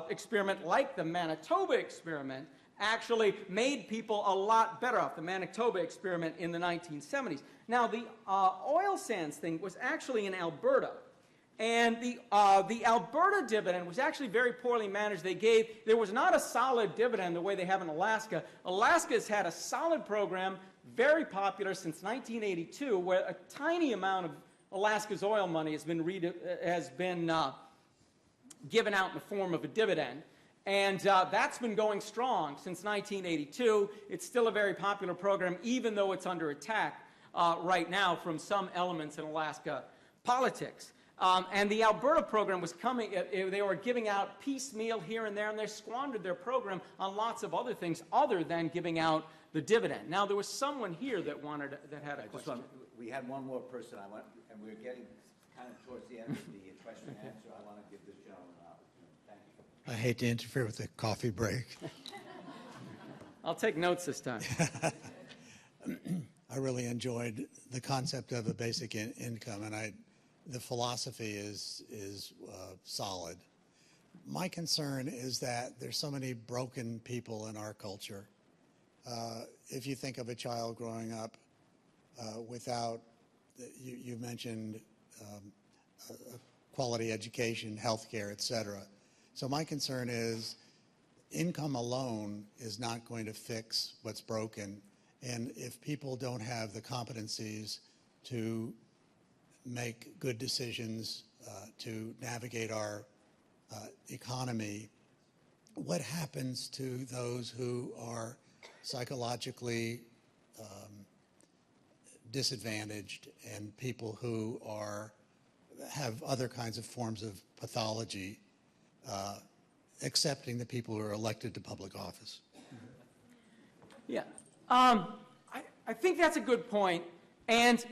experiment, like the Manitoba experiment, actually made people a lot better off, the Manitoba experiment in the 1970s. Now, the oil sands thing was actually in Alberta. And the Alberta dividend was actually very poorly managed. There was not a solid dividend the way they have in Alaska. Alaska has had a solid program, very popular since 1982, where a tiny amount of Alaska's oil money has been given out in the form of a dividend. And that's been going strong since 1982. It's still a very popular program, even though it's under attack right now from some elements in Alaska politics. And the Alberta program was coming, they were giving out piecemeal here and there, and they squandered their program on lots of other things other than giving out the dividend. Now, there was someone here that had a question. We had one more person I want, and we're getting kind of towards the end of the question and answer. I want to give this gentleman an opportunity. Thank you. I hate to interfere with the coffee break. I'll take notes this time. I really enjoyed the concept of a basic income, and the philosophy is solid. My concern is that there's so many broken people in our culture. If you think of a child growing up without, you mentioned quality education, healthcare, et cetera. So my concern is income alone is not going to fix what's broken. And if people don't have the competencies to make good decisions, to navigate our economy, what happens to those who are psychologically disadvantaged and people who have other kinds of forms of pathology, accepting the people who are elected to public office? Yeah, I think that's a good point, and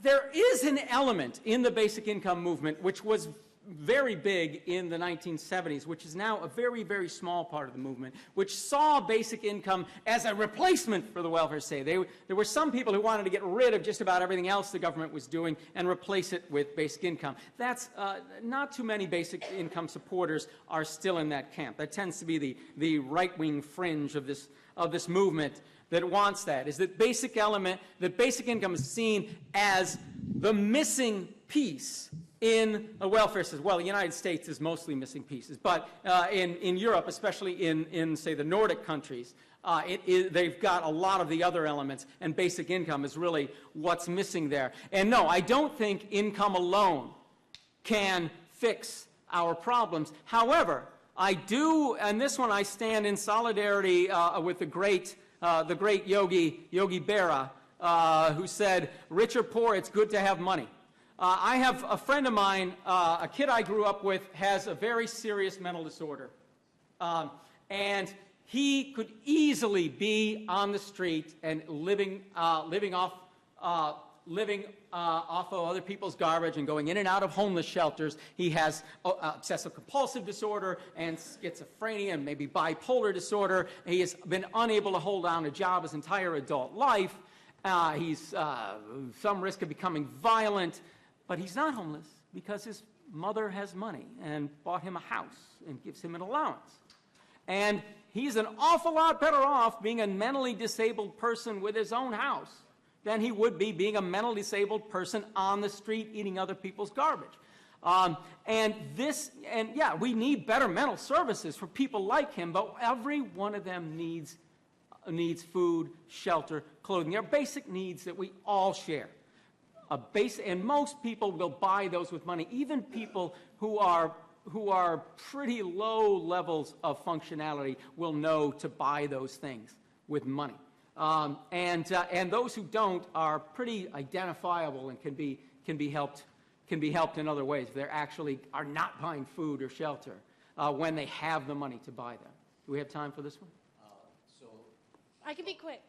there is an element in the basic income movement which was very big in the 1970s, which is now a very, very small part of the movement, which saw basic income as a replacement for the welfare state. There were some people who wanted to get rid of just about everything else the government was doing and replace it with basic income. That's not too many basic income supporters are still in that camp. That tends to be the right-wing fringe of this movement that wants that, is that basic income is seen as the missing piece in a welfare system. Well, the United States is mostly missing pieces, but in Europe, especially in say, the Nordic countries, they've got a lot of the other elements, and basic income is really what's missing there. And no, I don't think income alone can fix our problems. However, I do, and this one I stand in solidarity with the great Yogi Berra, who said, rich or poor, it's good to have money. I have a friend of mine, a kid I grew up with, has a very serious mental disorder. And he could easily be on the street and living off of other people's garbage and going in and out of homeless shelters. He has obsessive-compulsive disorder and schizophrenia and maybe bipolar disorder. He has been unable to hold down a job his entire adult life. He's some risk of becoming violent. But he's not homeless because his mother has money and bought him a house and gives him an allowance. And he's an awful lot better off being a mentally disabled person with his own house than he would be being a mentally disabled person on the street eating other people's garbage. Yeah, we need better mental services for people like him, but every one of them needs food, shelter, clothing. They're basic needs that we all share. And most people will buy those with money, even people who are pretty low levels of functionality will know to buy those things with money. And those who don't are pretty identifiable and can be helped in other ways. They actually are not buying food or shelter when they have the money to buy them. Do we have time for this one? I can be quick.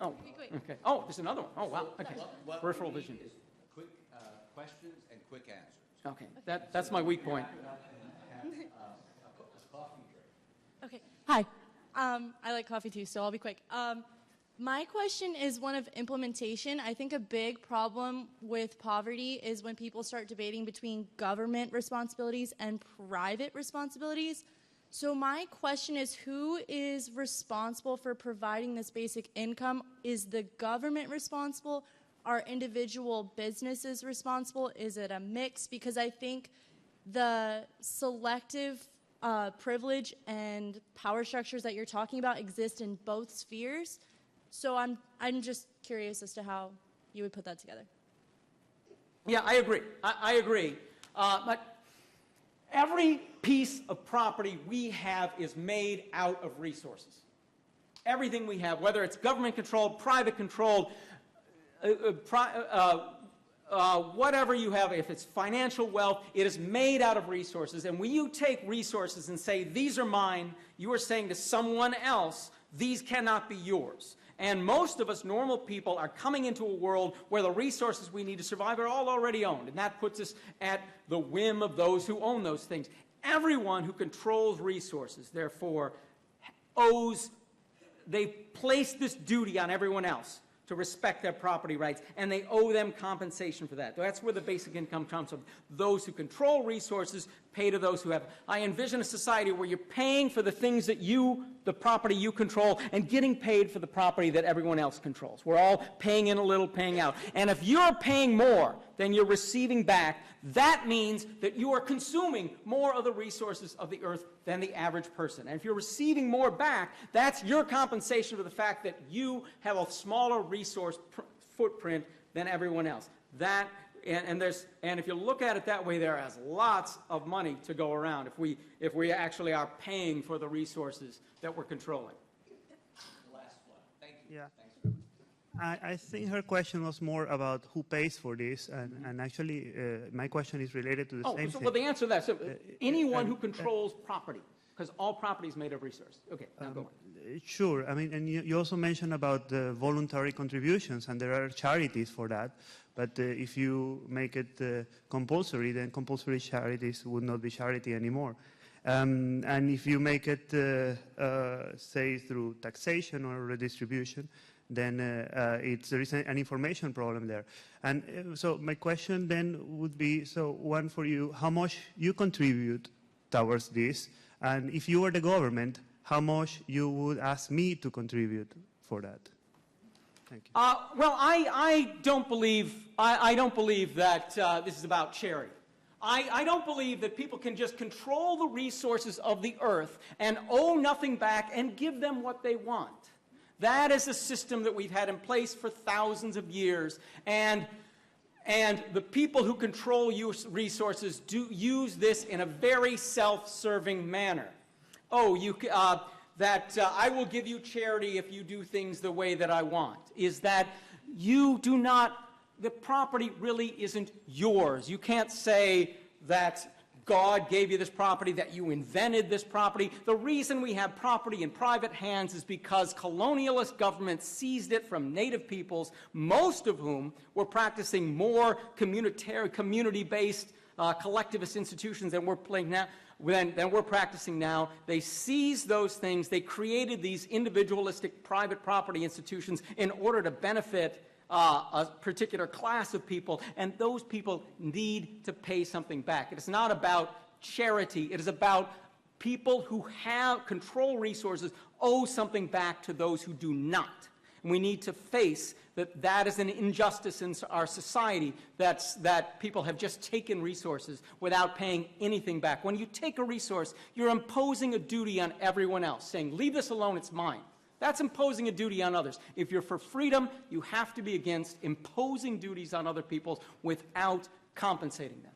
Oh, okay. Oh, there's another one. Oh, wow. Okay. Peripheral vision. Quick questions and quick answers. Okay. That's my weak point. Okay. Hi. I like coffee too, so I'll be quick. My question is one of implementation. I think a big problem with poverty is when people start debating between government responsibilities and private responsibilities. So my question is, who is responsible for providing this basic income? Is the government responsible? Are individual businesses responsible? Is it a mix? Because I think the selective privilege and power structures that you're talking about exist in both spheres. So I'm just curious as to how you would put that together. Yeah, I agree. I agree. But every piece of property we have is made out of resources. Everything we have, whether it's government-controlled, private-controlled, whatever you have, if it's financial wealth, it is made out of resources. And when you take resources and say, these are mine, you are saying to someone else, these cannot be yours. And most of us normal people are coming into a world where the resources we need to survive are all already owned. And that puts us at the whim of those who own those things. Everyone who controls resources, therefore, they place this duty on everyone else to respect their property rights, and they owe them compensation for that. That's where the basic income comes from. Those who control resources pay to those who have. I envision a society where you're paying for the things that the property you control, and getting paid for the property that everyone else controls. We're all paying in a little, paying out. And if you're paying more than you're receiving back, that means that you are consuming more of the resources of the earth than the average person. And if you're receiving more back, that's your compensation for the fact that you have a smaller resource footprint than everyone else. And if you look at it that way, there is lots of money to go around if we actually are paying for the resources that we're controlling. The last one. Thank you. Yeah. Thanks. I think her question was more about who pays for this, and actually my question is related to the same thing. Well, the answer to that, so anyone who controls property, because all property is made of resources. Okay, now go on. Sure. I mean, and you also mentioned about the voluntary contributions, and there are charities for that. But if you make it compulsory, then compulsory charities would not be charity anymore. And if you make it, say, through taxation or redistribution, then there is an information problem there. And so my question then would be, so one for you, how much you contribute towards this? And if you were the government, how much you would ask me to contribute for that? Thank you. Well, I don't believe that this is about charity. I don't believe that people can just control the resources of the earth and owe nothing back and give them what they want. That is a system that we've had in place for thousands of years, and the people who control resources do use this in a very self-serving manner. I will give you charity if you do things the way that I want. Is that you do not, the property really isn't yours. You can't say that God gave you this property, that you invented this property. The reason we have property in private hands is because colonialist governments seized it from native peoples, most of whom were practicing more community-based collectivist institutions than we're practicing now. They seized those things. They created these individualistic private property institutions in order to benefit a particular class of people, and those people need to pay something back. It is not about charity. It is about people who control resources owe something back to those who do not. And we need to face that is an injustice in our society, that people have just taken resources without paying anything back. When you take a resource, you're imposing a duty on everyone else, saying, leave this alone, it's mine. That's imposing a duty on others. If you're for freedom, you have to be against imposing duties on other people without compensating them.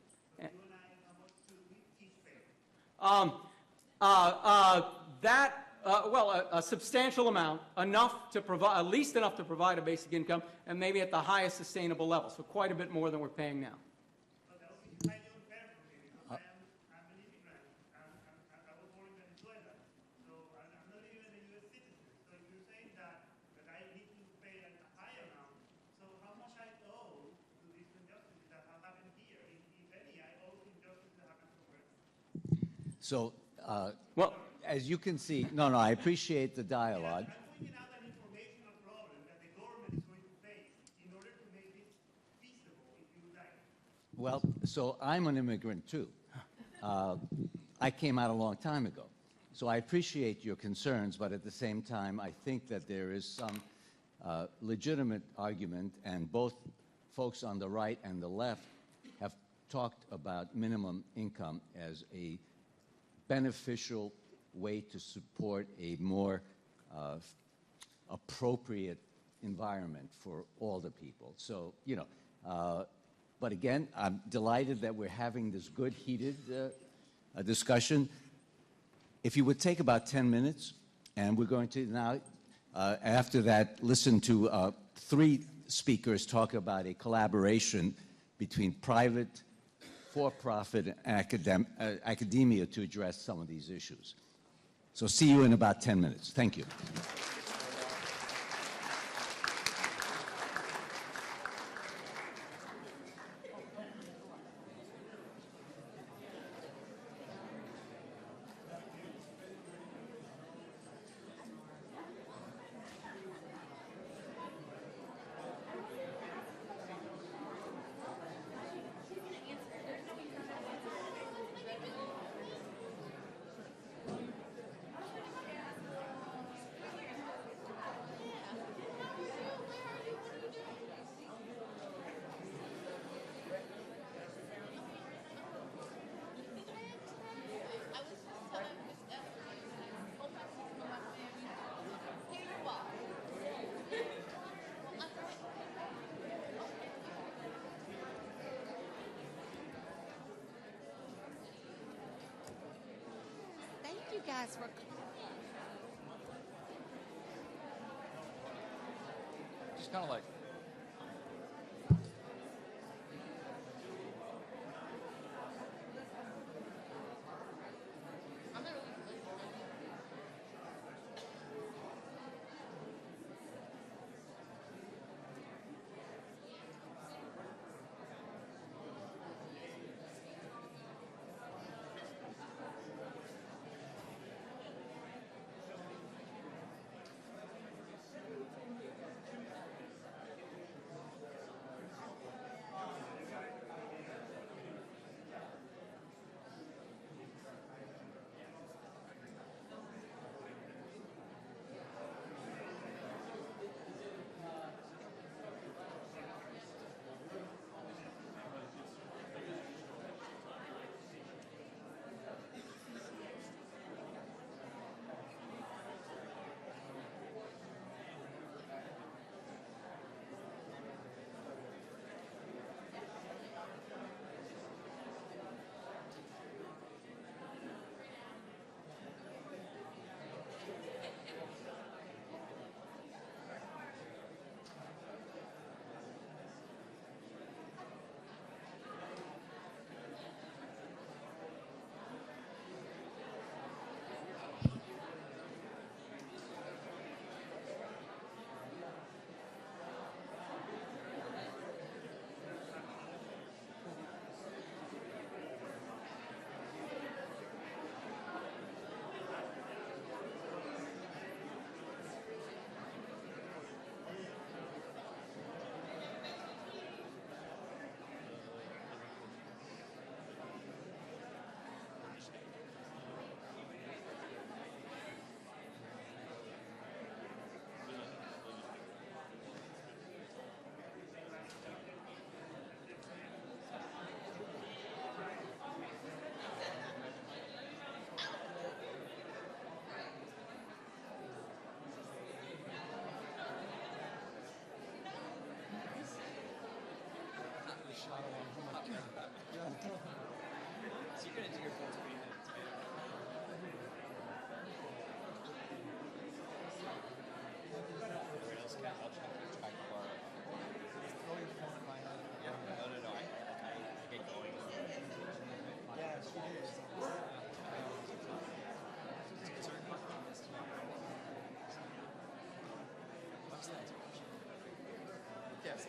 A substantial amount, enough to provide, at least enough to provide a basic income, and maybe at the highest sustainable level, so quite a bit more than we're paying now. So, as you can see, no, I appreciate the dialogue. I'm pointing out an informational problem that the government is going to face in order to make this feasible, if you would like. Well, so I'm an immigrant too. I came out a long time ago. So I appreciate your concerns, but at the same time, I think that there is some legitimate argument, and both folks on the right and the left have talked about minimum income as a beneficial way to support a more appropriate environment for all the people. So, but again, I'm delighted that we're having this good, heated discussion. If you would take about 10 minutes, and we're going to now, after that, listen to 3 speakers talk about a collaboration between private, for-profit, and academia to address some of these issues. So see you in about 10 minutes. Thank you. Guys, we're just kind of like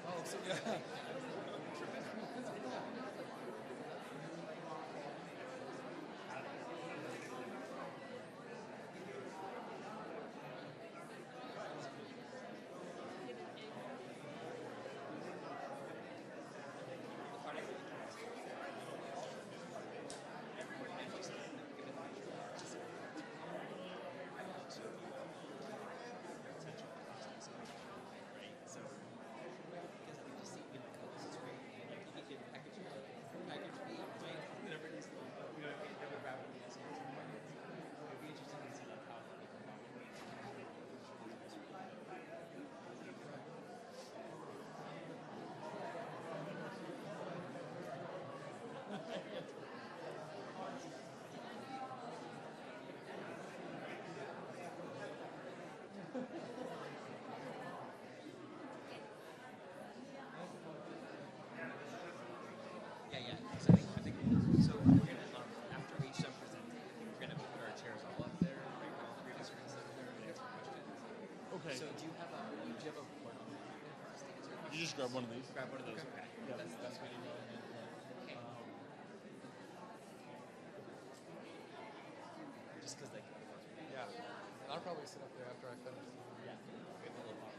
Oh, so yeah. Yeah. So I think so. We're gonna after we each present, we're gonna put our chairs all up there. Right, all three of us are gonna sit up there and answer questions. Okay. So do you have a board for us to answer? You just grab one of these. Grab one of those. Okay. Yeah. That's what you know. Okay. Just because they. Yeah. I'll probably sit up there after I finish. Yeah. We have a little pop.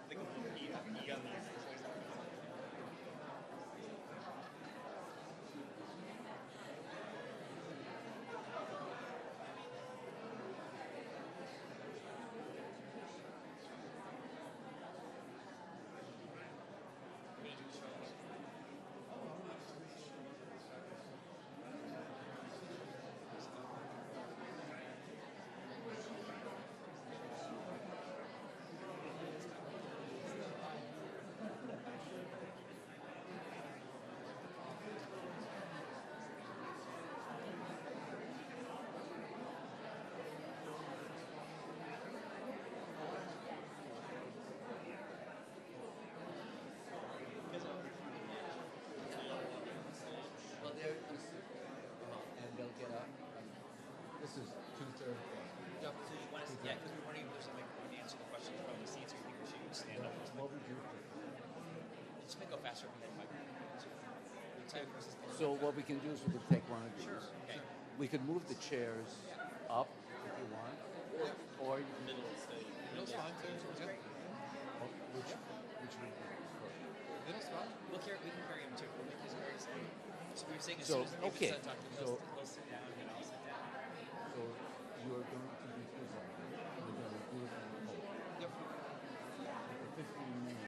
I think you got these. Well, they're, and they'll get up. This is 2/3. Yeah, because we weren't able to answer the questions from the seats. We think we should stand up. What would you do? It's going to go faster if we had 5 minutes. So what we can do is we can take one of these. Sure. Okay. We could move the chairs up if you want, or you can Middle stay. Middle's fine too. Yeah. which would be Middle's fine. We can carry him too. We'll make his carry. So we were saying as So, soon as okay. talking, So- he'll sit down.